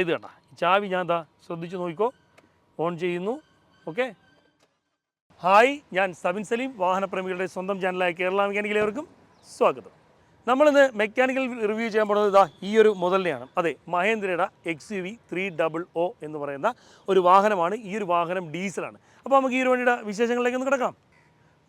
ഇത് കണ്ട ചാവി ഞാൻ ശ്രദ്ധിച്ച് നോക്കിക്കോ, ഓൺ ചെയ്യുന്നു. ഓക്കെ. ഹായ്, ഞാൻ സബിൻ സലീം, വാഹനപ്രേമികളുടെ സ്വന്തം ചാനലായ കേരള മെക്കാനിക്കലേവർക്കും സ്വാഗതം. നമ്മളിന്ന് മെക്കാനിക്കൽ റിവ്യൂ ചെയ്യാൻ പോകുന്നത് ഈ ഒരു മുതലിനെയാണ്. അതെ, മഹേന്ദ്രയുടെ XUV 300 എന്ന് പറയുന്ന ഒരു വാഹനമാണ്. ഈ ഒരു വാഹനം ഡീസലാണ്. അപ്പോൾ നമുക്ക് ഈ ഒരു വണ്ടിയുടെ വിശേഷങ്ങളിലേക്ക് ഒന്ന് കിടക്കാം.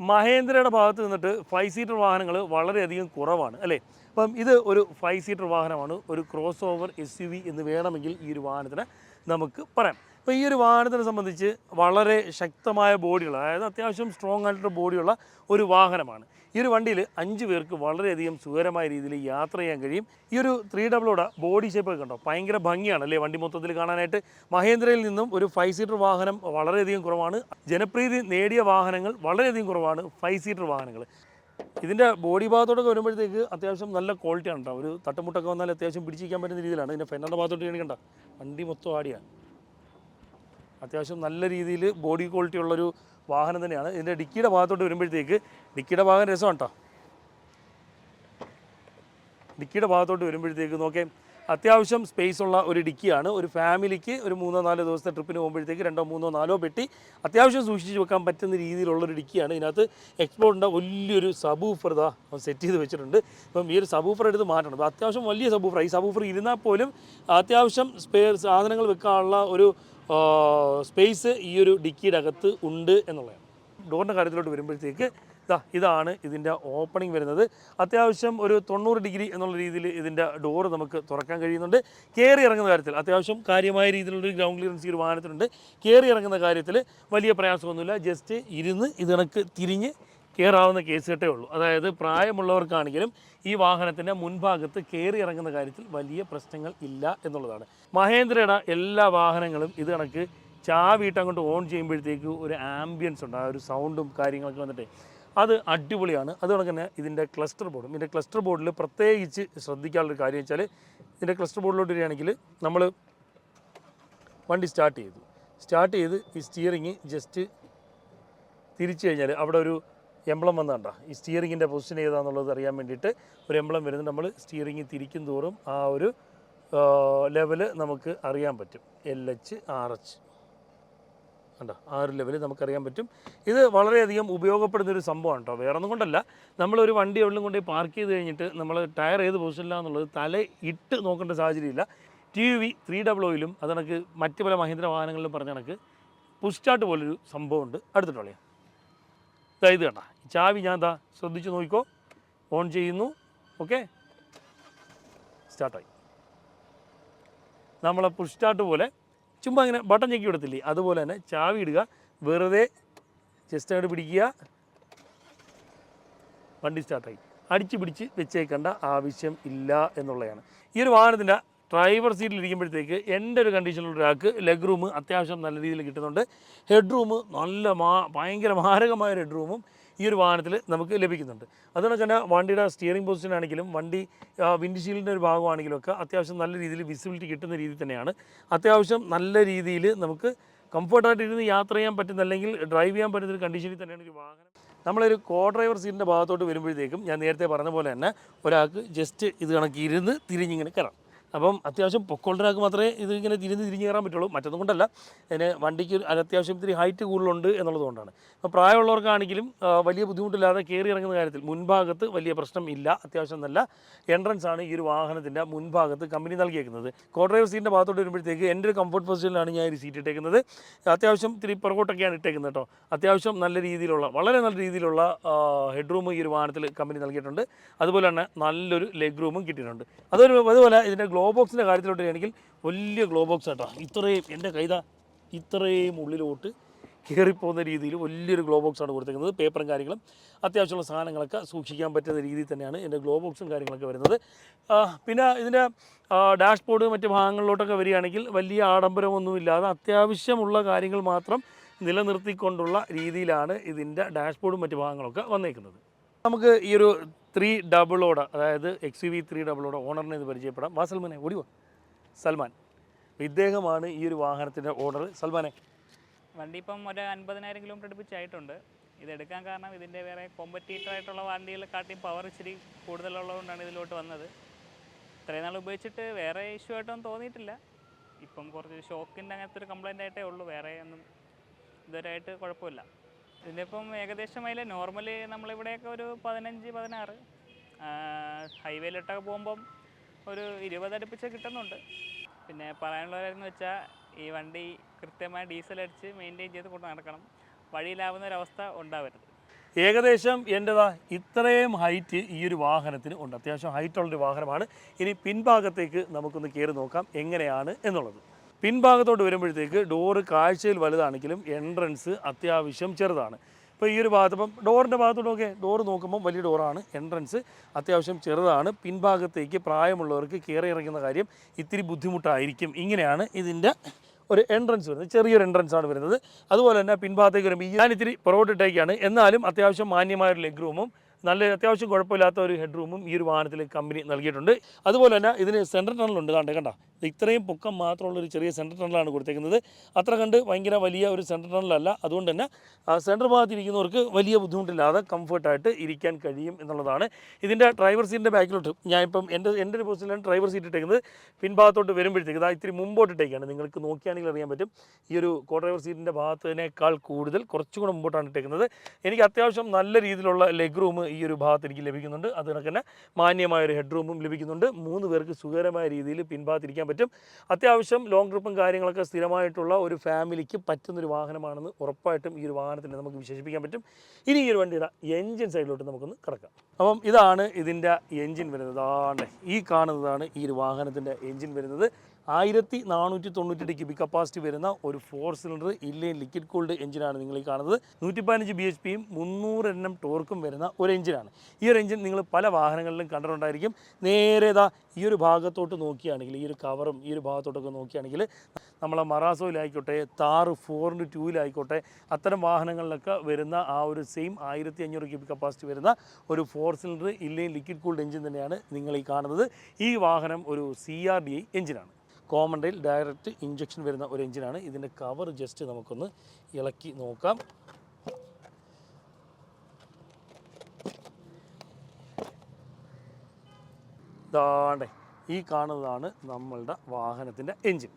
മഹേന്ദ്രയുടെ ഭാഗത്ത് നിന്നിട്ട് 5 സീറ്റർ വാഹനങ്ങൾ വളരെയധികം കുറവാണ് അല്ലേ. അപ്പം ഇത് ഒരു 5 സീറ്റർ വാഹനമാണ്, ഒരു ക്രോസ് ഓവർ SUV എന്ന് വേണമെങ്കിൽ ഈ ഒരു വാഹനത്തിന് നമുക്ക് പറയാം. അപ്പോൾ ഈ ഒരു വാഹനത്തിനെ സംബന്ധിച്ച് വളരെ ശക്തമായ ബോഡിയുള്ള, അതായത് അത്യാവശ്യം സ്ട്രോങ് ആയിട്ടുള്ള ബോഡിയുള്ള ഒരു വാഹനമാണ്. ഈ ഒരു വണ്ടിയിൽ 5 പേർക്ക് വളരെയധികം സുഖകരമായ രീതിയിൽ യാത്ര ചെയ്യാൻ കഴിയും. ഈ ഒരു 300 ബോഡി ഷേപ്പൊക്കെ കണ്ടോ, ഭയങ്കര ഭംഗിയാണ് അല്ലേ വണ്ടി മൊത്തത്തിൽ കാണാനായിട്ട്. മഹേന്ദ്രയിൽ നിന്നും ഒരു 5 സീറ്റർ വാഹനം വളരെയധികം കുറവാണ്. ജനപ്രീതി നേടിയ വാഹനങ്ങൾ വളരെയധികം കുറവാണ് 5 സീറ്റർ വാഹനങ്ങൾ. ഇതിൻ്റെ ബോഡി ഭാഗത്തോട്ടൊക്കെ വരുമ്പോഴത്തേക്ക് അത്യാവശ്യം നല്ല ക്വാളിറ്റിയാണ് കേട്ടോ. ഒരു തട്ടുമുട്ടൊക്കെ വന്നാൽ അത്യാവശ്യം പിടിച്ചിരിക്കാൻ പറ്റുന്ന രീതിയിലാണ്. ഇതിൻ്റെ ഫെന്നറിൻ്റെ ഭാഗത്തോട്ട് കാണിക്കണ്ട, വണ്ടി മൊത്തം ആടിയാണ്. അത്യാവശ്യം നല്ല രീതിയിൽ ബോഡി ക്വാളിറ്റി ഉള്ളൊരു വാഹനം തന്നെയാണ്. ഇതിൻ്റെ ഡിക്കിയുടെ ഭാഗത്തോട്ട് വരുമ്പോഴത്തേക്ക് ഡിക്കിയുടെ ഭാഗം രസമാണ് കേട്ടോ. ഡിക്കിയുടെ ഭാഗത്തോട്ട് വരുമ്പോഴത്തേക്ക് നോക്കേ, അത്യാവശ്യം സ്പേസ് ഉള്ള ഒരു ഡിക്കിയാണ്. ഒരു ഫാമിലിക്ക് ഒരു 3-4 ദിവസത്തെ ട്രിപ്പിന് പോകുമ്പോഴത്തേക്ക് 2-3-4 പെട്ടി അത്യാവശ്യം സൂക്ഷിച്ച് വെക്കാൻ പറ്റുന്ന രീതിയിലുള്ളൊരു ഡിക്കിയാണ്. ഇതിനകത്ത് എക്സ്പ്ലോറിൻ്റെ വലിയൊരു സബൂഫർ സെറ്റ് ചെയ്ത് വെച്ചിട്ടുണ്ട്. ഇപ്പം ഈ ഒരു സബൂഫർ എടുത്ത് മാറ്റണം. അപ്പോൾ അത്യാവശ്യം വലിയ സബൂഫർ. ഈ സബൂഫർ ഇരുന്നാൽ പോലും അത്യാവശ്യം സാധനങ്ങൾ വെക്കാനുള്ള ഒരു സ്പേസ് ഈ ഒരു ഡിക്കിയുടെ അകത്ത് ഉണ്ട് എന്നുള്ളതാണ്. ഡോറിൻ്റെ കാര്യത്തിലോട്ട് വരുമ്പോഴത്തേക്ക് ഇതാണ് ഇതിൻ്റെ ഓപ്പണിംഗ് വരുന്നത്. അത്യാവശ്യം ഒരു 90 ഡിഗ്രി എന്നുള്ള രീതിയിൽ ഇതിൻ്റെ ഡോറ് നമുക്ക് തുറക്കാൻ കഴിയുന്നുണ്ട്. കയറി ഇറങ്ങുന്ന കാര്യത്തിൽ അത്യാവശ്യം കാര്യമായ രീതിയിലുള്ളൊരു ഗ്രൗണ്ട് ക്ലിയറൻസ് ഈ ഒരു വാഹനത്തിനുണ്ട്. കയറി ഇറങ്ങുന്ന കാര്യത്തിൽ വലിയ പ്രയാസമൊന്നുമില്ല. ജസ്റ്റ് ഇരുന്ന് ഇത് കണക്ക് തിരിഞ്ഞ് കയറാവുന്ന കേസ് കെട്ടേ ഉള്ളൂ. അതായത് പ്രായമുള്ളവർക്കാണെങ്കിലും ഈ വാഹനത്തിൻ്റെ മുൻഭാഗത്ത് കയറി ഇറങ്ങുന്ന കാര്യത്തിൽ വലിയ പ്രശ്നങ്ങൾ ഇല്ല എന്നുള്ളതാണ്. മഹേന്ദ്രയുടെ എല്ലാ വാഹനങ്ങളും ഇത് കണക്ക് ചാവിയിട്ട് അങ്ങോട്ട് ഓൺ ചെയ്യുമ്പോഴത്തേക്ക് ഒരു ആംബിയൻസ് ഉണ്ട്. ആ ഒരു സൗണ്ടും കാര്യങ്ങളൊക്കെ വന്നിട്ട് അത് അടിപൊളിയാണ്. അതുകൊണ്ട് തന്നെ ഇതിൻ്റെ ക്ലസ്റ്റർ ബോർഡും, ഇതിൻ്റെ ക്ലസ്റ്റർ ബോർഡിൽ പ്രത്യേകിച്ച് ശ്രദ്ധിക്കാനുള്ളൊരു കാര്യം വെച്ചാൽ, ഇതിൻ്റെ ക്ലസ്റ്റർ ബോർഡിലോട്ട് വരികയാണെങ്കിൽ നമ്മൾ വണ്ടി സ്റ്റാർട്ട് ചെയ്ത് ഈ സ്റ്റിയറിങ് ജസ്റ്റ് തിരിച്ചു കഴിഞ്ഞാൽ അവിടെ ഒരു എംബ്ലം വന്നണ്ട. ഈ സ്റ്റിയറിങ്ങിൻ്റെ പൊസിഷൻ ഏതാണെന്നുള്ളത് അറിയാൻ വേണ്ടിയിട്ട് ഒരു എംബ്ലം വരുന്നത്. നമ്മൾ സ്റ്റിയറിങ് തിരിക്കും തോറും ആ ഒരു ലെവല് നമുക്ക് അറിയാൻ പറ്റും. LH RH കണ്ടോ, ആ ഒരു ലെവല് നമുക്കറിയാൻ പറ്റും. ഇത് വളരെയധികം ഉപയോഗപ്പെടുന്നൊരു സംഭവമാണ് കേട്ടോ. വേറെ ഒന്നും കൊണ്ടല്ല, നമ്മളൊരു വണ്ടി എവിടെയും കൊണ്ടുപോയി പാർക്ക് ചെയ്ത് കഴിഞ്ഞിട്ട് നമ്മൾ ടയർ ഏത് പൊസിഷനിലാണെന്നുള്ളത് തല ഇട്ട് നോക്കേണ്ട സാഹചര്യമില്ല. TUV 300 അത് കണക്ക് മറ്റ് പല മഹീന്ദ്ര വാഹനങ്ങളിലും പറഞ്ഞ കണക്ക് പുഷ് സ്റ്റാർട്ട് പോലൊരു സംഭവമുണ്ട്. അടുത്തിട്ടുള്ള ഇത് കണ്ട ചാവി ഞാൻ ശ്രദ്ധിച്ച് നോക്കിക്കോ, ഓൺ ചെയ്യുന്നു. ഓക്കെ, സ്റ്റാർട്ടായി. നമ്മളെ പുഷ് സ്റ്റാർട്ട് പോലെ ചുമ്മാ ഇങ്ങനെ ബട്ടൺ ഞെക്കി വിടത്തില്ലേ, അതുപോലെ തന്നെ ചാവി ഇടുക, വെറുതെ ജസ്റ്റ് അങ്ങോട്ട് പിടിക്കുക, വണ്ടി സ്റ്റാർട്ടായി. അടിച്ച് പിടിച്ച് വെച്ചേക്കേണ്ട ആവശ്യം ഇല്ല എന്നുള്ളതാണ്. ഈ ഒരു വാഹനത്തിൻ്റെ ഡ്രൈവർ സീറ്റിൽ ഇരിക്കുമ്പോഴത്തേക്ക് എൻ്റെ ഒരു കണ്ടീഷനിലുള്ള ഒരാൾക്ക് ലെഗ് റൂം അത്യാവശ്യം നല്ല രീതിയിൽ കിട്ടുന്നുണ്ട്. ഹെഡ് റൂം നല്ല ഭയങ്കര മാരകമായ ഹെഡ് റൂമും ഈ ഒരു വാഹനത്തിൽ നമുക്ക് ലഭിക്കുന്നുണ്ട്. അതുകൊണ്ട് തന്നെ വണ്ടിയുടെ സ്റ്റിയറിംഗ് പൊസിഷൻ ആണെങ്കിലും വണ്ടി വിൻഡ്ഷീൽഡിൻ്റെ ഒരു ഭാഗമാണെങ്കിലും ഒക്കെ അത്യാവശ്യം നല്ല രീതിയിൽ വിസിബിലിറ്റി കിട്ടുന്ന രീതിയിൽ തന്നെയാണ്. അത്യാവശ്യം നല്ല രീതിയിൽ നമുക്ക് കംഫർട്ടായിട്ട് ഇരുന്ന് യാത്ര ചെയ്യാൻ പറ്റുന്ന, അല്ലെങ്കിൽ ഡ്രൈവ് ചെയ്യാൻ പറ്റുന്നൊരു കണ്ടീഷനിൽ തന്നെയാണ് ഒരു വാഹനം. നമ്മളൊരു കോ ഡ്രൈവർ സീറ്റിൻ്റെ ഭാഗത്തോട്ട് വരുമ്പോഴത്തേക്കും ഞാൻ നേരത്തെ പറഞ്ഞ പോലെ തന്നെ ഒരാൾക്ക് ജസ്റ്റ് ഇത് കണക്ക് ഇരുന്ന് തിരിഞ്ഞിങ്ങനെ കയറാം. അപ്പം അത്യാവശ്യം പൊക്കോൾഡറാക്ക് മാത്രമേ ഇതിങ്ങനെ തിരിഞ്ഞ് കയറാൻ പറ്റുള്ളൂ. മറ്റൊന്നും കൊണ്ടല്ല, അതിന് വണ്ടിക്ക് അത്യാവശ്യം ഇത്തിരി ഹൈറ്റ് കൂടുതലുണ്ട് എന്നുള്ളതുകൊണ്ടാണ്. അപ്പോൾ പ്രായമുള്ളവർക്കാണെങ്കിലും വലിയ ബുദ്ധിമുട്ടില്ലാതെ കയറി ഇറങ്ങുന്ന കാര്യത്തിൽ മുൻഭാഗത്ത് വലിയ പ്രശ്നം ഇല്ല. അത്യാവശ്യം നല്ല എൻട്രൻസ് ആണ് ഈ ഒരു വാഹനത്തിൻ്റെ മുൻഭാഗത്ത് കമ്പനി നൽകിയേക്കുന്നത്. കോ ഡ്രൈവർ സീറ്റിൻ്റെ ഭാഗത്തോട്ട് വരുമ്പോഴത്തേക്ക് എൻ്റെ ഒരു കംഫർട്ട് പൊസിഷനിലാണ് ഞാൻ ഒരു സീറ്റ് ഇട്ടേക്കുന്നത്. അത്യാവശ്യം ഇത്തിരി പുറകോട്ടൊക്കെയാണ് ഇട്ടേക്കുന്നത് കേട്ടോ. അത്യാവശ്യം നല്ല രീതിയിലുള്ള, വളരെ നല്ല രീതിയിലുള്ള ഹെഡ് റൂം ഈ ഒരു വാഹനത്തിൽ കമ്പനി നൽകിയിട്ടുണ്ട്. അതുപോലെ തന്നെ നല്ലൊരു ലെഗ് റൂമും കിട്ടിയിട്ടുണ്ട്. അതുപോലെ ഇതിൻ്റെ ഗ്ലോ ബോക്സിൻ്റെ കാര്യത്തിലോട്ട് ആണെങ്കിൽ വലിയ ഗ്ലോ ബോക്സ് കേട്ടോ. ഇത്രയും എൻ്റെ ഇത്രയും ഉള്ളിലോട്ട് കയറിപ്പോകുന്ന രീതിയിൽ വലിയൊരു ഗ്ലോ ബോക്സാണ് കൊടുത്തിരിക്കുന്നത്. പേപ്പറും കാര്യങ്ങളും അത്യാവശ്യമുള്ള സാധനങ്ങളൊക്കെ സൂക്ഷിക്കാൻ പറ്റുന്ന രീതിയിൽ തന്നെയാണ് ഇതിൻ്റെ ഗ്ലോ ബോക്സും കാര്യങ്ങളൊക്കെ വരുന്നത്. പിന്നെ ഇതിൻ്റെ ഡാഷ്ബോർഡ് മറ്റ് ഭാഗങ്ങളിലോട്ടൊക്കെ വരികയാണെങ്കിൽ വലിയ ആഡംബരമൊന്നുമില്ലാതെ അത്യാവശ്യമുള്ള കാര്യങ്ങൾ മാത്രം നിലനിർത്തിക്കൊണ്ടുള്ള രീതിയിലാണ് ഇതിൻ്റെ ഡാഷ്ബോർഡും മറ്റ് ഭാഗങ്ങളൊക്കെ വന്നേക്കുന്നത്. നമുക്ക് ഈ ഒരു 300 അതായത് XUV 300 ഓണറിനെ ഇത് പരിചയപ്പെടാം. സൽമാനെ ഓടി വാ. സൽമാൻ, ഇദ്ദേഹമാണ് ഈ ഒരു വാഹനത്തിൻ്റെ ഓണർ. സൽമാനെ, വണ്ടി ഇപ്പം ഒരു 50,000 കിലോമീറ്റർ അടുപ്പിച്ചായിട്ടുണ്ട്. ഇതെടുക്കാൻ കാരണം ഇതിൻ്റെ വേറെ കോമ്പറ്റീറ്റർ ആയിട്ടുള്ള വണ്ടികളെക്കാട്ടിയും പവർ ഇച്ചിരി കൂടുതലുള്ളതുകൊണ്ടാണ് ഇതിലോട്ട് വന്നത്. ഇത്രയും നാൾ ഉപയോഗിച്ചിട്ട് വേറെ ഇഷ്യൂ ആയിട്ടൊന്നും തോന്നിയിട്ടില്ല. ഇപ്പം കുറച്ച് ഷോക്കിൻ്റെ അങ്ങനത്തെ ഒരു കംപ്ലൈൻ്റ് ആയിട്ടേ ഉള്ളൂ, വേറെ ഒന്നും ഇതുവരെയായിട്ട് കുഴപ്പമില്ല. ഇതിനിപ്പം ഏകദേശമായില്ല, നോർമലി നമ്മളിവിടെയൊക്കെ ഒരു 15-16, ഹൈവേയിലിട്ടൊക്കെ പോകുമ്പം ഒരു 20 അടുപ്പിച്ച് കിട്ടുന്നുണ്ട്. പിന്നെ പറയാനുള്ളവരെന്ന് വെച്ചാൽ ഈ വണ്ടി കൃത്യമായി ഡീസൽ അടിച്ച് മെയിൻറ്റെയിൻ ചെയ്ത് കൊണ്ട് നടക്കണം, വഴിയിലാവുന്ന ഒരവസ്ഥ ഉണ്ടാവരുത്. ഏകദേശം എൻ്റെതാ ഇത്രയും ഹൈറ്റ് ഈ ഒരു വാഹനത്തിന് ഉണ്ട്. അത്യാവശ്യം ഹൈറ്റുള്ളൊരു വാഹനമാണ്. ഇനി പിൻഭാഗത്തേക്ക് നമുക്കൊന്ന് കയറി നോക്കാം എങ്ങനെയാണ് എന്നുള്ളത്. പിൻഭാഗത്തോട്ട് വരുമ്പോഴത്തേക്ക് ഡോറ് കാഴ്ചയിൽ വലുതാണെങ്കിലും എൻട്രൻസ് അത്യാവശ്യം ചെറുതാണ്. ഇപ്പോൾ ഈ ഒരു ഭാഗത്ത് ഇപ്പം ഡോറിൻ്റെ ഭാഗത്തോട്ടൊക്കെ ഡോറ് നോക്കുമ്പം വലിയ ഡോറാണ്, എൻട്രൻസ് അത്യാവശ്യം ചെറുതാണ്. പിൻഭാഗത്തേക്ക് പ്രായമുള്ളവർക്ക് കയറി ഇറങ്ങുന്ന കാര്യം ഇത്തിരി ബുദ്ധിമുട്ടായിരിക്കും. ഇങ്ങനെയാണ് ഇതിൻ്റെ ഒരു എൻട്രൻസ് വരുന്നത്, ചെറിയൊരു എൻട്രൻസ് ആണ് വരുന്നത്. അതുപോലെ തന്നെ പിൻഭാഗത്തേക്ക് വരുമ്പോൾ ഞാൻ ഇത്തിരി പുറകോട്ടിട്ടേക്കാണ്, എന്നാലും അത്യാവശ്യം മാന്യമായൊരു ലെഗ് റൂമും നല്ല അത്യാവശ്യം കുഴപ്പമില്ലാത്ത ഒരു ഹെഡ് റൂമും ഈ ഒരു വാഹനത്തിൽ കമ്പനി നൽകിയിട്ടുണ്ട്. അതുപോലെ തന്നെ ഇതിന് സെൻട്രൽ ടണലുണ്ട്. കണ്ട ഇത്രയും പൊക്കം മാത്രമുള്ളൊരു ചെറിയ സെൻട്രൽ ടണലാണ് കൊടുത്തേക്കുന്നത്. അത്ര കണ്ട് ഭയങ്കര വലിയ ഒരു സെൻട്രൽ ടണലല്ല. അതുകൊണ്ട് തന്നെ സെൻട്രൽ ഭാഗത്തിരിക്കുന്നവർക്ക് വലിയ ബുദ്ധിമുട്ടില്ലാതെ കംഫർട്ടായിട്ട് ഇരിക്കാൻ കഴിയും എന്നുള്ളതാണ്. ഇതിൻ്റെ ഡ്രൈവർ സീറ്റിൻ്റെ ബാക്കിലോട്ട് ഞാനിപ്പം എൻ്റെ ഒരു പൊസിഷനിലാണ് ഡ്രൈവർ സീറ്റ് ഇട്ടേക്കുന്നത്. പിൻഭാഗത്തോട്ട് വരുമ്പോഴത്തേക്ക് ഇതാ ഇത്തിരി മുമ്പോട്ടിട്ടേക്കാണ്. നിങ്ങൾക്ക് നോക്കിയാണെങ്കിൽ അറിയാൻ പറ്റും, ഈ ഒരു കോ ഡ്രൈവർ സീറ്റിൻ്റെ ഭാഗത്തിനേക്കാൾ കൂടുതൽ കുറച്ചും കൂടെ മുമ്പോട്ടാണ് ഇട്ടേക്കുന്നത്. എനിക്ക് അത്യാവശ്യം നല്ല രീതിയിലുള്ള ലെഗ് റൂം ഈ ഒരു ഭാഗത്ത് എനിക്ക് ലഭിക്കുന്നുണ്ട്. അത് കണക്ക് തന്നെ മാന്യമായൊരു ഹെഡ് റൂമും ലഭിക്കുന്നുണ്ട്. 3 പേർക്ക് സുഖകരമായ രീതിയിൽ പിൻഭാഗത്തിരിക്കാൻ പറ്റും. അത്യാവശ്യം ലോങ് ട്രിപ്പും കാര്യങ്ങളൊക്കെ സ്ഥിരമായിട്ടുള്ള ഒരു ഫാമിലിക്ക് പറ്റുന്നൊരു വാഹനമാണെന്ന് ഉറപ്പായിട്ടും ഈ ഒരു വാഹനത്തിന് നമുക്ക് വിശേഷിപ്പിക്കാൻ പറ്റും. ഇനി ഈ ഒരു വണ്ടിയുടെ എൻജിൻ സൈഡിലോട്ട് നമുക്കൊന്ന് കിടക്കാം. അപ്പം ഇതാണ് ഇതിൻ്റെ എൻജിൻ വരുന്നത്. അതാണ്ട് ഈ കാണുന്നതാണ് ഈ ഒരു വാഹനത്തിൻ്റെ എൻജിൻ വരുന്നത്. 1498 ക്യൂബിക് കപ്പാസിറ്റി വരുന്ന ഒരു 4 സിലിണ്ടർ ഇൻലൈൻ ലിക്വിഡ് കൂൾഡ് എഞ്ചിനാണ് നിങ്ങൾ ഈ കാണുന്നത്. 115 bhpയും 300 Nm ടോർക്കും വരുന്ന ഒരു എഞ്ചിനാണ്. ഈ ഒരു എഞ്ചിൻ നിങ്ങൾ പല വാഹനങ്ങളിലും കണ്ടിട്ടുണ്ടായിരിക്കും. നേരെ ഈ ഒരു ഭാഗത്തോട്ട് നോക്കിയാണെങ്കിൽ, ഈ ഒരു കവറും ഈ ഒരു ഭാഗത്തോട്ടൊക്കെ നോക്കിയാണെങ്കിൽ നമ്മളെ മറാസോയിലായിക്കോട്ടെ, താർ 4x2 അത്തരം വാഹനങ്ങളിലൊക്കെ വരുന്ന ആ ഒരു സെയിം 1500 ക്യൂബിക് കപ്പാസിറ്റി വരുന്ന ഒരു 4 cylinder inline liquid cooled engine തന്നെയാണ് നിങ്ങൾ ഈ കാണുന്നത്. ഈ വാഹനം ഒരു CRDI എഞ്ചിനാണ്. കോമൺ റെയിൽ ഡയറക്റ്റ് ഇഞ്ചക്ഷൻ വരുന്ന ഒരു എഞ്ചിനാണ്. ഇതിൻ്റെ കവർ ജസ്റ്റ് നമുക്കൊന്ന് ഇളക്കി നോക്കാം. ദാണ്ടേ ഈ കാണുന്നതാണ് നമ്മളുടെ വാഹനത്തിൻ്റെ എഞ്ചിൻ.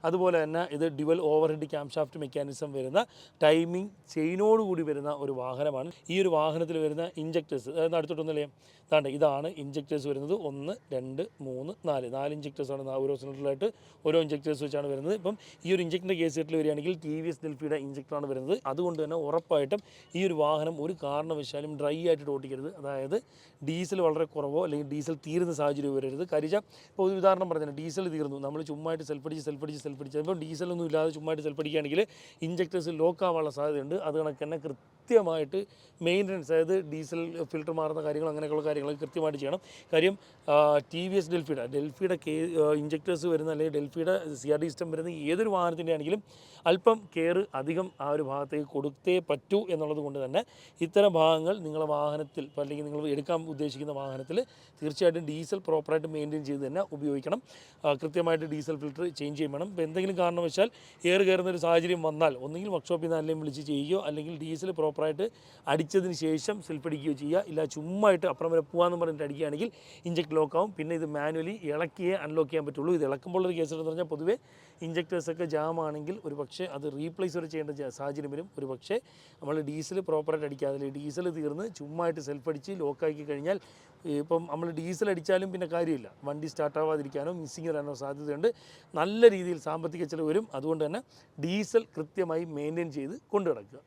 അതുപോലെ തന്നെ ഇത് ഡ്യുവൽ ഓവർഹെഡ് ക്യാംഷാഫ്റ്റ് മെക്കാനിസം വരുന്ന ടൈമിംഗ് ചെയിനോടുകൂടി വരുന്ന ഒരു വാഹനമാണ്. ഈ ഒരു വാഹനത്തിൽ വരുന്ന ഇഞ്ചക്ടേഴ്സ്, അതായത് അടുത്തോട്ടൊന്നല്ലേ ഇതാണ് ഇഞ്ചക്ടേഴ്സ് വരുന്നത്. 1, 2, 3, 4 ഇഞ്ചക്ടേഴ്സാണ് ഓരോ സിലിണ്ടറിലായിട്ട് ഓരോ ഇഞ്ചക്ടേഴ്സ് വെച്ചാണ് വരുന്നത്. ഇപ്പം ഈ ഒരു ഇഞ്ചക്ടറിൻ്റെ കേസിൽ വരികയാണെങ്കിൽ TVS ഡെൽഫിയുടെ ഇഞ്ചക്ടറാണ് വരുന്നത്. അതുകൊണ്ട് തന്നെ ഉറപ്പായിട്ടും ഈ ഒരു വാഹനം ഒരു കാരണവശാലും ഡ്രൈ ആയിട്ട് ഓടിക്കരുത്. അതായത് ഡീസൽ വളരെ കുറവോ അല്ലെങ്കിൽ ഡീസൽ തീരുന്ന സാഹചര്യം വരരുത്. കാര്യം ഇപ്പോൾ ഒരു ഉദാഹരണം പറഞ്ഞാൽ ഡീസൽ തീർന്നു, നമ്മൾ ചുമ്മായിട്ട് സെൽഫടിച്ച് ഇപ്പോൾ ഡീസലൊന്നും ഇല്ലാതെ ചുമ്മായിട്ട് സെൽഫടിക്കുകയാണെങ്കിൽ ഇഞ്ചക്ടേഴ്സ് ലോക്ക് ആവാനുള്ള സാധ്യതയുണ്ട്. അത് കണക്ക് തന്നെ കൃത്യമായിട്ട് മെയിൻ്റനൻസ്, അതായത് ഡീസൽ ഫിൽറ്റർ മാറുന്ന കാര്യങ്ങൾ അങ്ങനെയൊക്കെയുള്ള കാര്യങ്ങൾ കൃത്യമായിട്ട് ചെയ്യണം. കാര്യം TVS ഡെൽഫിയുടെ ഇഞ്ചക്ടേഴ്സ് വരുന്ന അല്ലെങ്കിൽ ഡെൽഫിയുടെ CRD സിസ്റ്റം വരുന്ന ഏതൊരു വാഹനത്തിൻ്റെ ആണെങ്കിലും അല്പം കെയർ അധികം ആ ഒരു ഭാഗത്തേക്ക് കൊടുത്തേ പറ്റൂ എന്നുള്ളത് കൊണ്ട് തന്നെ ഇത്തരം ഭാഗങ്ങൾ നിങ്ങളുടെ വാഹനത്തിൽ അല്ലെങ്കിൽ നിങ്ങൾ എടുക്കാൻ ഉദ്ദേശിക്കുന്ന വാഹനത്തിൽ തീർച്ചയായിട്ടും ഡീസൽ പ്രോപ്പറായിട്ട് മെയിൻറ്റെയിൻ ചെയ്ത് തന്നെ ഉപയോഗിക്കണം. കൃത്യമായിട്ട് ഡീസൽ ഫിൽറ്റർ ചേഞ്ച് ചെയ്യണം. ഇപ്പോൾ എന്തെങ്കിലും കാരണവശാൽ എയർ കയറുന്ന ഒരു സാഹചര്യം വന്നാൽ ഒന്നുകിൽ വർക്ക്ഷോപ്പിൽ നിന്ന് ആരെങ്കിലും വിളിച്ച് ചെയ്യുകയോ അല്ലെങ്കിൽ ഡീസൽ പ്രോപ്പറായിട്ട് അടിച്ചതിന് ശേഷം സെൽഫടിക്കുകയോ ചെയ്യുക. ഇല്ല ചുമ്മായിട്ട് അപ്പുറം വരെ പോകാമെന്ന് പറഞ്ഞിട്ട് അടിക്കുകയാണെങ്കിൽ ഇഞ്ചക്ട് ലോക്കാവും. പിന്നെ ഇത് മാനുവലി ഇളക്കിയേ അൺലോക്ക് ചെയ്യാൻ പറ്റുള്ളൂ. ഇത് ഇളക്കുമ്പോഴൊരു കേസ് എന്ന് പറഞ്ഞാൽ പൊതുവേ ഇഞ്ചക്ടേഴ്സൊക്കെ ജാം ആണെങ്കിൽ ഒരു പക്ഷേ അത് റീപ്ലേസ് വരെ ചെയ്യേണ്ട സാഹചര്യം വരും. ഒരു പക്ഷേ നമ്മൾ ഡീസൽ പ്രോപ്പറായിട്ട് അടിക്കാതെ ഡീസൽ തീർന്ന് ചുമ്മായിട്ട് സെൽഫടിച്ച് ലോക്കാക്കി കഴിഞ്ഞാൽ ഇപ്പം നമ്മൾ ഡീസൽ അടിച്ചാലും പിന്നെ കാര്യമില്ല, വണ്ടി സ്റ്റാർട്ടാവാതിരിക്കാനോ മിസ്സിങ് വരാനോ സാധ്യതയുണ്ട്. നല്ല രീതിയിൽ സാമ്പത്തിക ചിലവ് വരും. അതുകൊണ്ട് തന്നെ ഡീസൽ കൃത്യമായി മെയിൻറ്റെയിൻ ചെയ്ത് കൊണ്ടു നടക്കുക.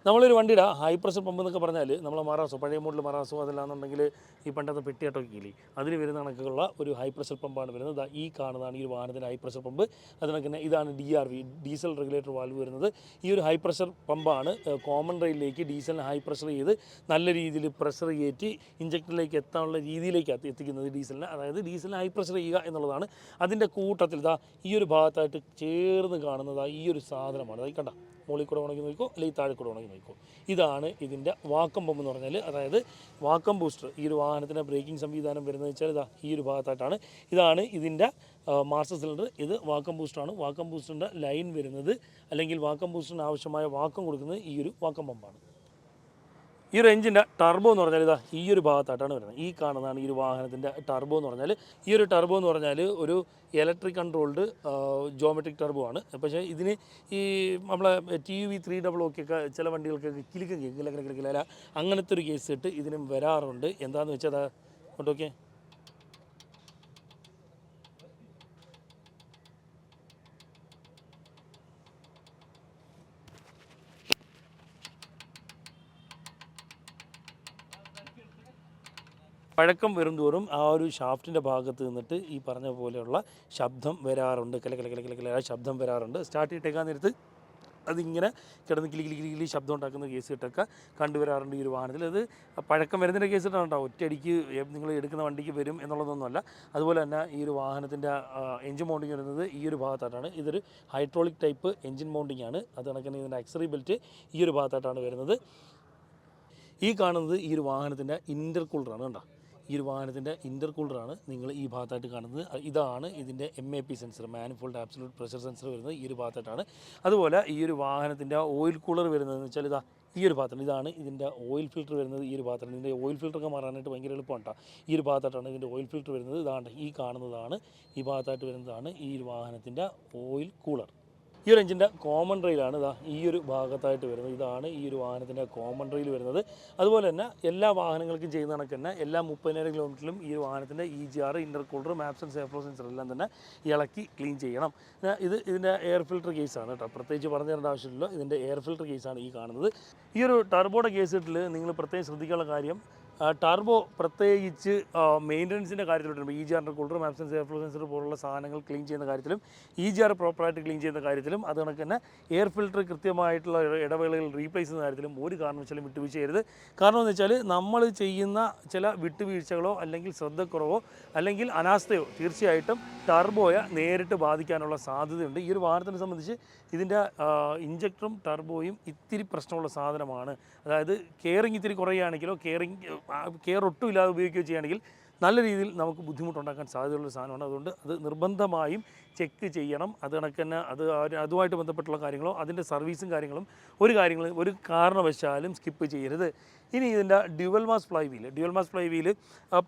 നമ്മളൊരു വണ്ടിയുടെ ഹൈ പ്രഷർ പമ്പ് എന്നൊക്കെ പറഞ്ഞാൽ നമ്മളെ മറാസോ, പഴയ മോഡൽ മറാസോ, അതല്ലാന്നുണ്ടെങ്കിൽ ഈ പണ്ടത്തെ പെട്ടിയാട്ടൊക്കെ ഇല്ലേ, അതിന് വരുന്ന കണക്കുള്ള ഒരു ഹൈ പ്രഷർ പമ്പാണ് വരുന്നത്. ഈ കാണുന്നതാണ് ഈ ഒരു വാഹനത്തിൻ്റെ ഹൈ പ്രഷർ പമ്പ്. അതിനൊക്കെ തന്നെ ഇതാണ് DRV, ഡീസൽ റെഗുലേറ്റർ വാൽവ് വരുന്നത്. ഈ ഒരു ഹൈ പ്രഷർ പമ്പാണ് കോമൺ റെയിലിലേക്ക് ഡീസലിനെ ഹൈ പ്രഷർ ചെയ്ത് നല്ല രീതിയിൽ പ്രഷർ കയറ്റി ഇഞ്ചക്ടറിലേക്ക് എത്താനുള്ള രീതിയിലേക്ക് എത്തിക്കുന്നത് ഡീസലിനെ. അതായത് ഡീസലിനെ ഹൈ പ്രഷർ ചെയ്യുക എന്നുള്ളതാണ്. അതിൻ്റെ കൂട്ടത്തിൽ ഈ ഒരു ഭാഗത്തായിട്ട് ചേർന്ന് കാണുന്നത് ഈ ഒരു സാധനമാണ്. അത് കണ്ട മുകളിൽ കൂടെ ഉണങ്ങി നോക്കിക്കോ, അല്ലെങ്കിൽ താഴെ കൂടെ ഉണങ്ങി നോക്കിക്കോ. ഇതാണ് ഇതിൻ്റെ വാക്കം പമ്പ് എന്ന് പറഞ്ഞാൽ, അതായത് വാക്കം ബൂസ്റ്റർ. ഈ ഒരു വാഹനത്തിൻ്റെ ബ്രേക്കിംഗ് സംവിധാനം വരുന്നത് വെച്ചാൽ ഈ ഒരു ഭാഗത്തായിട്ടാണ്. ഇതാണ് ഇതിൻ്റെ മാസ്റ്റർ സിലിണ്ടർ. ഇത് വാക്കം ബൂസ്റ്ററാണ്. വാക്കം ബൂസ്റ്ററിൻ്റെ ലൈൻ വരുന്നത് അല്ലെങ്കിൽ വാക്കം ബൂസ്റ്ററിന് ആവശ്യമായ വാക്കം കൊടുക്കുന്നത് ഈ ഒരു വാക്കം പമ്പാണ്. ഈ ഒരു എഞ്ചിൻ്റെ ടർബോ എന്ന് പറഞ്ഞാൽ ഇതാ ഈ ഒരു ഭാഗത്തായിട്ടാണ് വരുന്നത്. ഈ കാണുന്നതാണ് ഈ ഒരു വാഹനത്തിൻ്റെ ടർബോ എന്ന് പറഞ്ഞാൽ. ഈ ഒരു ടർബോ എന്ന് പറഞ്ഞാൽ ഒരു ഇലക്ട്രിക് കൺട്രോൾഡ് ജോമെട്രിക് ടർബോ ആണ്. പക്ഷേ ഇതിന് ഈ നമ്മളെ TUV300 ഒക്കെ ചില വണ്ടികൾക്കൊക്കെ കിലുക്കം കിലക്കില അങ്ങനത്തെ ഒരു കേസ് ഇട്ട് ഇതിനും വരാറുണ്ട്. എന്താണെന്ന് വെച്ചാൽ അതാ ഓക്കെ. പഴക്കം വരുംതോറും ആ ഒരു ഷാഫ്റ്റിൻ്റെ ഭാഗത്ത് നിന്നിട്ട് ഈ പറഞ്ഞ പോലെയുള്ള ശബ്ദം വരാറുണ്ട്. കല ശബ്ദം വരാറുണ്ട്. സ്റ്റാർട്ട് ചെയ്തിട്ടേക്കാൻ നേരത്ത് അതിങ്ങനെ കിടന്ന് കിലി ശബ്ദം ഉണ്ടാക്കുന്ന കേസ് ഇട്ടൊക്കെ കണ്ടുവരാറുണ്ട് ഈ ഒരു വാഹനത്തിൽ. അത് പഴക്കം വരുന്നതിൻ്റെ കേസ് ഇട്ടാണ് കേട്ടോ. ഒറ്റയടിക്ക് നിങ്ങൾ എടുക്കുന്ന വണ്ടിക്ക് വരും എന്നുള്ളതൊന്നുമല്ല. അതുപോലെ തന്നെ ഈ ഒരു വാഹനത്തിൻ്റെ എഞ്ചിൻ മൗണ്ടിങ് വരുന്നത് ഈ ഒരു ഭാഗത്തായിട്ടാണ്. ഇതൊരു ഹൈഡ്രോളിക് ടൈപ്പ് എഞ്ചിൻ മൗണ്ടിങ് ആണ്. അത് കണക്കിന് ഇതിൻ്റെ ആക്സറി ബെൽറ്റ് ഈ ഒരു ഭാഗത്തായിട്ടാണ് വരുന്നത്. ഈ കാണുന്നത് ഈ ഒരു വാഹനത്തിൻ്റെ ഇൻ്റർകൂളറാണ് കേട്ടോ. ഈ ഒരു വാഹനത്തിൻ്റെ ഇൻ്റർകൂളറാണ് നിങ്ങൾ ഈ ഭാഗത്തായിട്ട് കാണുന്നത്. ഇതാണ് ഇതിൻ്റെ MAP sensor, manifold absolute pressure sensor വരുന്നത് ഈ ഒരു ഭാഗത്തായിട്ടാണ്. അതുപോലെ ഈ ഒരു വാഹനത്തിൻ്റെ ഓയിൽ കൂളർ വരുന്നതെന്ന് വെച്ചാൽ ഇതാ ഈ ഒരു ഭാഗത്താണ്. ഇതാണ് ഇതിൻ്റെ ഓയിൽ ഫിൽറ്റർ വരുന്നത് ഈ ഒരു ഭാഗത്താണ്. ഇതിൻ്റെ ഓയിൽ ഫിൽറ്ററൊക്കെ മാറാനായിട്ട് ഭയങ്കര എളുപ്പമാണ് കേട്ടോ. ഈ ഒരു ഭാഗത്തായിട്ടാണ് ഇതിൻ്റെ ഓയിൽ ഫിൽറ്റർ വരുന്നത്. ഇതാണ് ഈ കാണുന്നതാണ്, ഈ ഭാഗത്തായിട്ട് വരുന്നതാണ് ഈ ഒരു വാഹനത്തിൻ്റെ ഓയിൽ കൂളർ. ഈ ഒരു എഞ്ചിൻ്റെ കോമൺ റെയിലാണ് ഇതാ ഈ ഒരു ഭാഗത്തായിട്ട് വരുന്നത്. ഇതാണ് ഈ ഒരു വാഹനത്തിൻ്റെ കോമൺ റെയിൽ വരുന്നത്. അതുപോലെ തന്നെ എല്ലാ വാഹനങ്ങൾക്കും ചെയ്യുന്ന കണക്ക് തന്നെ എല്ലാ 30,000 കിലോമീറ്ററിലും ഈ ഒരു വാഹനത്തിൻ്റെ EGR, intercooler, maps and safe flow sensor എല്ലാം തന്നെ ഇളക്കി ക്ലീൻ ചെയ്യണം. ഇതിൻ്റെ എയർ ഫിൽറ്റർ കേസാണ് കേട്ടോ. പ്രത്യേകിച്ച് പറഞ്ഞു തരേണ്ട ആവശ്യമില്ല. ഇതിൻ്റെ എയർ ഫിൽറ്റർ കേസാണ് ഈ കാണുന്നത്. ഈ ഒരു ടർബോയുടെ കേസിൽ നിങ്ങൾ പ്രത്യേകം ശ്രദ്ധിക്കാനുള്ള കാര്യം, ടർബോ പ്രത്യേകിച്ച് മെയിൻ്റനൻസിൻ്റെ കാര്യത്തിലോട്ട് വരുമ്പോൾ EGR, intercooler, maps and safe flow sensor പോലുള്ള സാധനങ്ങൾ ക്ലീൻ ചെയ്യുന്ന കാര്യത്തിലും EGR പ്രോപ്പറായിട്ട് ക്ലീൻ ചെയ്യുന്ന കാര്യത്തിലും അത് കണക്ക് തന്നെ എയർ ഫിൽറ്റർ കൃത്യമായിട്ടുള്ള ഇടവേളകൾ റീപ്ലേസ് ചെയ്യുന്ന കാര്യത്തിലും ഒരു കാരണവശാലും വിട്ടുവീഴ്ച ചെയ്യരുത്. കാരണം എന്ന് വെച്ചാൽ നമ്മൾ ചെയ്യുന്ന ചില വിട്ടുവീഴ്ചകളോ അല്ലെങ്കിൽ ശ്രദ്ധക്കുറവോ അല്ലെങ്കിൽ അനാസ്ഥയോ തീർച്ചയായിട്ടും ടർബോയെ നേരിട്ട് ബാധിക്കാനുള്ള സാധ്യതയുണ്ട്. ഈ ഒരു വാഹനത്തിനെ സംബന്ധിച്ച് ഇതിൻ്റെ ഇഞ്ചക്ടറും ടർബോയും ഇത്തിരി പ്രശ്നമുള്ള സാധനമാണ്. അതായത് കെയറിങ് ഇത്തിരി കുറയുകയാണെങ്കിലോ കെയർ ഒട്ടും ഇല്ലാതെ ഉപയോഗിക്കുകയോ ചെയ്യുകയാണെങ്കിൽ നല്ല രീതിയിൽ നമുക്ക് ബുദ്ധിമുട്ടുണ്ടാക്കാൻ സാധ്യതയുള്ള സാധനമാണ്. അതുകൊണ്ട് അത് നിർബന്ധമായും ചെക്ക് ചെയ്യണം. അത് കണക്ക് തന്നെ അതുമായിട്ട് ബന്ധപ്പെട്ടുള്ള കാര്യങ്ങളോ അതിൻ്റെ സർവീസും കാര്യങ്ങളും ഒരു കാരണവശാലും സ്കിപ്പ് ചെയ്യരുത്. ഇനി ഇതിൻ്റെ ഡ്യുവൽ മാസ് ഫ്ലൈ വീൽ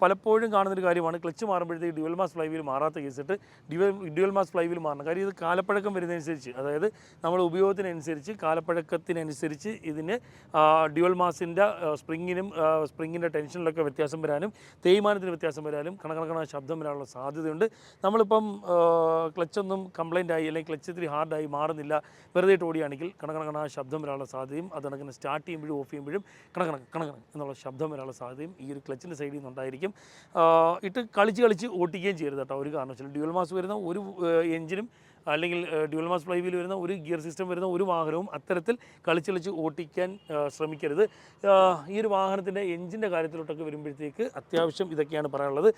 പലപ്പോഴും കാണുന്നൊരു കാര്യമാണ്. ക്ലച്ച് മാറുമ്പോഴത്തേക്ക് ഡ്യുവൽ മാസ് ഫ്ലൈ വീൽ മാറാത്ത കേസിട്ട് ഡ്യുവൽ മാസ് ഫ്ലൈ വീൽ മാറണം. കാര്യം ഇത് കാലപ്പഴക്കം വരുന്നതനുസരിച്ച്, അതായത് നമ്മൾ ഉപയോഗത്തിനനുസരിച്ച് കാലപ്പഴക്കത്തിനനുസരിച്ച് ഇതിന് ഡ്യുവൽ മാസിൻ്റെ സ്പ്രിങ്ങിൻ്റെ ടെൻഷനിലൊക്കെ വ്യത്യാസം വരാനും തേയ്മാനത്തിന് വ്യത്യാസം വരാനും കണക്കണ ശബ്ദം വരാനുള്ള സാധ്യതയുണ്ട്. നമ്മളിപ്പം ക്ലച്ചൊന്നും കംപ്ലൈൻ്റ് ആയി അല്ലെങ്കിൽ ക്ലച്ച് ഇത്തിരി ഹാർഡായി മാറുന്നില്ല വെറുതെ ഓടിയാണെങ്കിൽ കണക്കണ ശബ്ദം വരാനുള്ള സാധ്യതയും അത് കണക്കിന് സ്റ്റാർട്ട് ചെയ്യുമ്പോഴും ഓഫ് ചെയ്യുമ്പോഴും കണക്കണ എന്നുള്ള ശബ്ദം വരാനുള്ള സാധ്യതയും ഈ ഒരു ക്ലച്ചിൻ്റെ സൈഡിൽ നിന്നുണ്ടായിരിക്കും. ഇട്ട് കളിച്ച് ഓട്ടിക്കുകയും ചെയ്യരുത് കേട്ടോ. ഒരു കാരണവശാലും ഡ്യുവൽ മാസ് വരുന്ന ഒരു എഞ്ചിനും അല്ലെങ്കിൽ ഡ്യുവൽ മാസ് ഫ്ലൈ വീൽ വരുന്ന ഒരു ഗിയർ സിസ്റ്റം വരുന്ന ഒരു വാഹനവും അത്തരത്തിൽ കളിച്ച് ഓട്ടിക്കാൻ ശ്രമിക്കരുത്. ഈ ഒരു വാഹനത്തിൻ്റെ എഞ്ചിൻ്റെ കാര്യത്തിലോട്ടൊക്കെ വരുമ്പോഴത്തേക്ക് അത്യാവശ്യം ഇതൊക്കെയാണ് പറയാനുള്ളത്.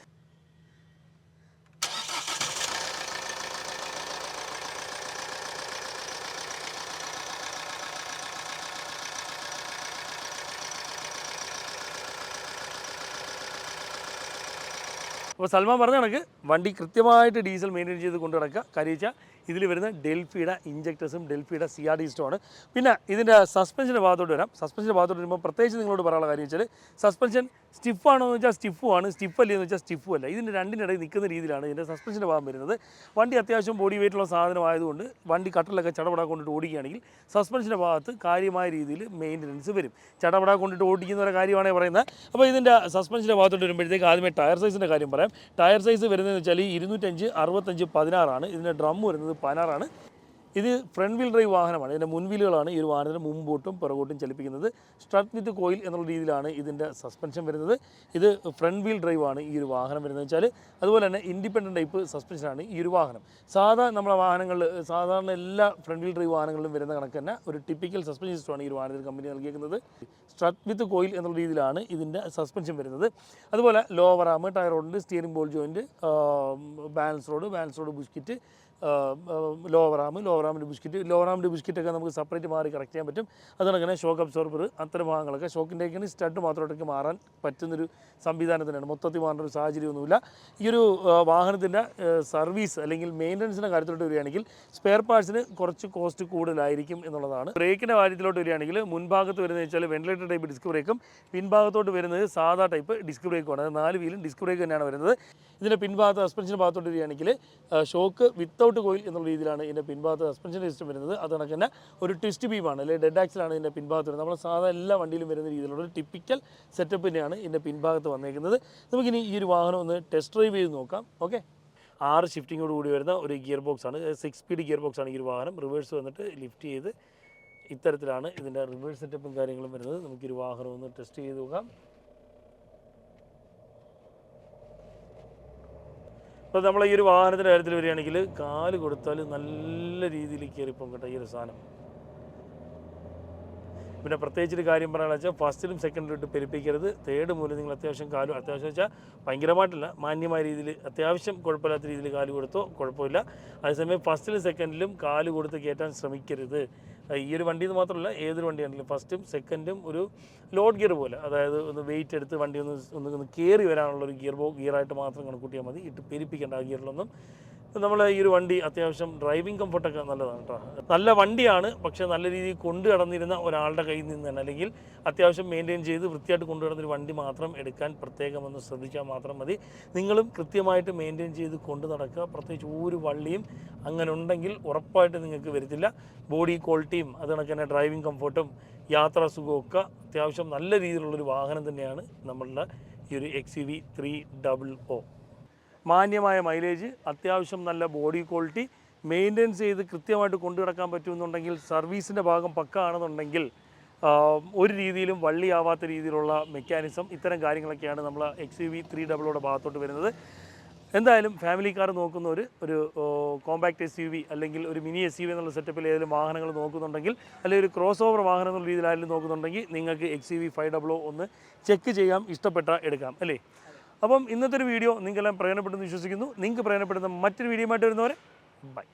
അപ്പോൾ സൽമാൻ പറഞ്ഞ കണക്ക് വണ്ടി കൃത്യമായിട്ട് ഡീസൽ മെയിൻറ്റെയിൻ ചെയ്ത് കൊണ്ട് നടക്കുക. കാര്യം ഇതിൽ വരുന്ന ഡെൽഫിയുടെ ഇഞ്ചക്ടേഴ്സും ഡെൽഫിയുടെ CRD സ്റ്റോമാണ്. പിന്നെ ഇതിൻ്റെ സസ്പെൻഷൻ്റെ ഭാഗത്തോട്ട് വരാം. സസ്പെൻഷൻ്റെ ഭാഗത്തോട്ട് വരുമ്പോൾ പ്രത്യേകിച്ച് നിങ്ങളോട് പറയാനുള്ള കാര്യം വെച്ചാൽ സസ്പെൻഷൻ സ്റ്റിഫാണോ എന്ന് വെച്ചാൽ സ്റ്റിഫുമാണ്, സ്റ്റിഫല്ലേ എന്ന് വെച്ചാൽ സ്റ്റിഫും അല്ല. ഇതിൻ്റെ രണ്ടിനിടയിൽ നിൽക്കുന്ന രീതിയിലാണ് ഇതിൻ്റെ സസ്പെൻഷൻ്റെ ഭാഗം വരുന്നത്. വണ്ടി അത്യാവശ്യം ബോഡി വെയിറ്റുള്ള സാധനമായതുകൊണ്ട് വണ്ടി കട്ടറിലൊക്കെ ചടപടാ കൊണ്ടിട്ട് ഓടിക്കുകയാണെങ്കിൽ സസ്പെൻഷൻ്റെ ഭാഗത്ത് കാര്യമായ രീതിയിൽ മെയിൻ്റനൻസ് വരും. ചടപടാ കൊണ്ടിട്ട് ഓടിക്കുന്ന ഒരു കാര്യമാണ് പറയുന്നത്. അപ്പോൾ ഇതിൻ്റെ സസ്പെൻഷൻ്റെ ഭാഗത്തോട്ട് വരുമ്പോഴത്തേക്ക് ആദ്യമേ ടയർ സൈസിൻ്റെ കാര്യം പറയാം. ടയർ സൈസ് വരുന്നതെന്ന് വെച്ചാൽ 205, 65, 16 ഇതിൻ്റെ ഡ്രം വരുന്നത് 16. ഇത് ഫ്രണ്ട് വീൽ ഡ്രൈവ് വാഹനമാണ്. ഇതിൻ്റെ മുൻവീലുകളാണ് ഈ ഒരു വാഹനത്തിന് മുമ്പോട്ടും പുറകോട്ടും ചലിപ്പിക്കുന്നത്. സ്ട്രട്ട് വിത്ത് കോയിൽ എന്നുള്ള രീതിയിലാണ് ഇതിൻ്റെ സസ്പെൻഷൻ വരുന്നത്. ഇത് ഫ്രണ്ട് വീൽ ഡ്രൈവ് ആണ് ഈ ഒരു വാഹനം വരുന്നത് വെച്ചാൽ. അതുപോലെ തന്നെ ഇൻഡിപെൻഡൻറ്റ് ടൈപ്പ് സസ്പെൻഷനാണ് ഈ ഒരു വാഹനം. നമ്മുടെ വാഹനങ്ങളിൽ സാധാരണ എല്ലാ ഫ്രണ്ട് വീൽ ഡ്രൈവ് വാഹനങ്ങളിലും വരുന്ന കണക്ക് തന്നെ ഒരു ടിപ്പിക്കൽ സസ്പെൻഷൻ സിസ്റ്റമാണ് ഈ ഒരു വാഹനത്തിന് കമ്പനി നൽകിയിരിക്കുന്നത്. സ്ട്രട്ട് വിത്ത് കോയിൽ എന്നുള്ള രീതിയിലാണ് ഇതിൻ്റെ സസ്പെൻഷൻ വരുന്നത്. അതുപോലെ ലോവർ ആം, ടയർ റോഡിൻ്റെ steering ball joint, balance rod bush kit, ലോവറാമിൻ്റെ ബിസ്ക്കറ്റൊക്കെ നമുക്ക് സെപ്പറേറ്റ് മാറി കറക്റ്റ് ചെയ്യാൻ പറ്റും. അതുകൊണ്ട് തന്നെ ഷോക്ക് അബ്സോർബർ അത്തരം ഭാഗങ്ങളൊക്കെ ഷോക്കിൻ്റെയൊക്കെ സ്റ്റഡ് മാത്രമായിട്ടൊക്കെ മാറാൻ പറ്റുന്നൊരു സംവിധാനം തന്നെയാണ്. മൊത്തത്തിൽ മാറേണ്ട ഒരു സാഹചര്യമൊന്നുമില്ല. ഈ ഒരു വാഹനത്തിൻ്റെ സർവീസ് അല്ലെങ്കിൽ മെയിൻ്റനൻസിൻ്റെ കാര്യത്തിലോട്ട് വരികയാണെങ്കിൽ സ്പെയർ പാർട്സിന് കുറച്ച് കോസ്റ്റ് കൂടുതലായിരിക്കും എന്നുള്ളതാണ്. ബ്രേക്കിൻ്റെ കാര്യത്തിലോട്ട് വരികയാണെങ്കിൽ മുൻഭാഗത്ത് വരുന്നത് വെച്ചാൽ വെന്റിലേറ്റർ ടൈപ്പ് ഡിസ്ക് ബ്രേക്കും പിൻഭാഗത്തോട്ട് വരുന്നത് സാധാ ടൈപ്പ് ഡിസ്ക് ബ്രേക്കുമാണ്. 4 വീലും ഡിസ്ക് ബ്രേക്ക് തന്നെയാണ് വരുന്നത്. ഇതിൻ്റെ പിൻഭാഗത്ത് സസ്പെൻഷൻ്റെ ഭാഗത്തോട്ട് വരികയാണെങ്കിൽ ഷോക്ക് വിത്തൗട്ട് കോയിൽ എന്നുള്ള രീതിയിലാണ് ഇതിൻ്റെ പിൻഭാഗത്ത് സസ്പെൻഷൻ സിസ്റ്റം വരുന്നത്. അത് കണക്ക് തന്നെ ഒരു ട്വിസ്റ്റ് ബീമാണ് അല്ലെങ്കിൽ ഡെഡ് ആക്സിലാണ് ഇതിൻ്റെ പിൻഭാഗത്ത് വരുന്നത്. നമ്മൾ സാധാ എല്ലാ വണ്ടിയിലും വരുന്ന രീതിയിലുള്ള ഒരു ടിപ്പിക്കൽ സെറ്റപ്പ് തന്നെയാണ് ഇതിൻ്റെ പിൻഭാഗത്ത് വന്നേക്കുന്നത്. നമുക്കിനി ഈ ഒരു വാഹനം ഒന്ന് ടെസ്റ്റ് ഡ്രൈവ് ചെയ്ത് നോക്കാം. ഓക്കെ, 6 ഷിഫ്റ്റിങ്ങോട് കൂടി വരുന്ന ഒരു ഗിയർ ബോക്സ് ആണ്. 6 സ്പീഡ് ഗിയർ ബോക്സ് ആണ് ഈ ഒരു വാഹനം. റിവേഴ്സ് വന്നിട്ട് ലിഫ്റ്റ് ചെയ്ത് ഇത്തരത്തിലാണ് ഇതിൻ്റെ റിവേഴ്സ് സെറ്റപ്പും കാര്യങ്ങളും വരുന്നത്. നമുക്കൊരു വാഹനം ഒന്ന് ടെസ്റ്റ് ചെയ്ത് നോക്കാം. അപ്പോൾ നമ്മൾ ഈ ഒരു വാഹനത്തിൻ്റെ കാര്യത്തിൽ വരികയാണെങ്കിൽ കാല് കൊടുത്താൽ നല്ല രീതിയിൽ കയറിപ്പോകും കേട്ടോ ഈ ഒരു സാധനം. പിന്നെ പ്രത്യേകിച്ചൊരു കാര്യം പറയാമെന്ന് വെച്ചാൽ ഫസ്റ്റിലും സെക്കൻഡിലും ഇട്ട് പെരുപ്പിക്കരുത്. തേർഡ് മൂലം നിങ്ങൾ അത്യാവശ്യം വെച്ചാൽ ഭയങ്കരമായിട്ടില്ല, മാന്യമായ രീതിയിൽ അത്യാവശ്യം കുഴപ്പമില്ലാത്ത രീതിയിൽ കാല് കൊടുത്തോ കുഴപ്പമില്ല. അതേസമയം ഫസ്റ്റിലും സെക്കൻഡിലും കാല് കൊടുത്ത് കയറ്റാൻ ശ്രമിക്കരുത്. ഈ ഒരു വണ്ടിയിൽ നിന്ന് മാത്രമല്ല ഏതൊരു വണ്ടിയാണെങ്കിലും ഫസ്റ്റും സെക്കൻഡും ഒരു ലോഡ് ഗിയർ പോലെ, അതായത് ഒന്ന് വെയിറ്റ് എടുത്ത് വണ്ടി ഒന്ന് കയറി വരാനുള്ളൊരു ഗിയറായിട്ട് മാത്രം കണക്കൂട്ടിയാൽ മതി. ഇട്ട് പെരുപ്പിക്കേണ്ട ആ ഗിയറിലൊന്നും. നമ്മൾ ഈ ഒരു വണ്ടി അത്യാവശ്യം ഡ്രൈവിംഗ് കംഫർട്ടൊക്കെ നല്ലതാണ് കേട്ടോ. നല്ല വണ്ടിയാണ്, പക്ഷേ നല്ല രീതിയിൽ കൊണ്ടു നടന്നിരുന്ന ഒരാളുടെ കയ്യിൽ നിന്ന് തന്നെ അല്ലെങ്കിൽ അത്യാവശ്യം മെയിൻറ്റെയിൻ ചെയ്ത് വൃത്തിയായിട്ട് കൊണ്ടു നടന്നൊരു വണ്ടി മാത്രം എടുക്കാൻ പ്രത്യേകം ഒന്ന് ശ്രദ്ധിച്ചാൽ മാത്രം മതി. നിങ്ങളും കൃത്യമായിട്ട് മെയിൻറ്റെയിൻ ചെയ്ത് കൊണ്ടു നടക്കുക. പ്രത്യേകിച്ച് ഒരു വള്ളിയും അങ്ങനെ ഉണ്ടെങ്കിൽ ഉറപ്പായിട്ട് നിങ്ങൾക്ക് വരത്തില്ല. ബോഡി ക്വാളിറ്റിയും അത് കണക്ക് തന്നെ ഡ്രൈവിംഗ് കംഫർട്ടും യാത്രാ സുഖമൊക്കെ അത്യാവശ്യം നല്ല രീതിയിലുള്ളൊരു വാഹനം തന്നെയാണ് നമ്മളുടെ ഈ ഒരു XUV 300. മാന്യമായ മൈലേജ്, അത്യാവശ്യം നല്ല ബോഡി ക്വാളിറ്റി, മെയിൻ്റെനൻസ് ചെയ്ത് കൃത്യമായിട്ട് കൊണ്ടു നടക്കാൻ പറ്റുമെന്നുണ്ടെങ്കിൽ, സർവീസിൻ്റെ ഭാഗം പക്ക ആണെന്നുണ്ടെങ്കിൽ, ഒരു രീതിയിലും വള്ളിയാവാത്ത രീതിയിലുള്ള മെക്കാനിസം, ഇത്തരം കാര്യങ്ങളൊക്കെയാണ് നമ്മൾ XUV 300 ഭാഗത്തോട്ട് വരുന്നത്. എന്തായാലും ഫാമിലി കാർ നോക്കുന്നവർ ഒരു കോമ്പാക്ട് SUV അല്ലെങ്കിൽ ഒരു മിനി SUV എന്നുള്ള സെറ്റപ്പിൽ ഏതെങ്കിലും വാഹനങ്ങൾ നോക്കുന്നുണ്ടെങ്കിൽ, അല്ലെങ്കിൽ ഒരു ക്രോസ് ഓവർ വാഹനം എന്നുള്ള രീതിയിലായാലും നോക്കുന്നുണ്ടെങ്കിൽ നിങ്ങൾക്ക് XUV 500 ഒന്ന് ചെക്ക് ചെയ്യാം, ഇഷ്ടപ്പെട്ട എടുക്കാം അല്ലേ. അപ്പം ഇന്നത്തെ ഒരു വീഡിയോ നിങ്ങൾക്കെല്ലാം പ്രയോജനപ്പെട്ടെന്ന് വിശ്വസിക്കുന്നു. നിങ്ങൾക്ക് പ്രയോജനപ്പെടുന്ന മറ്റൊരു വീഡിയോ ആയിട്ട് വരുന്നവരെ ബൈ.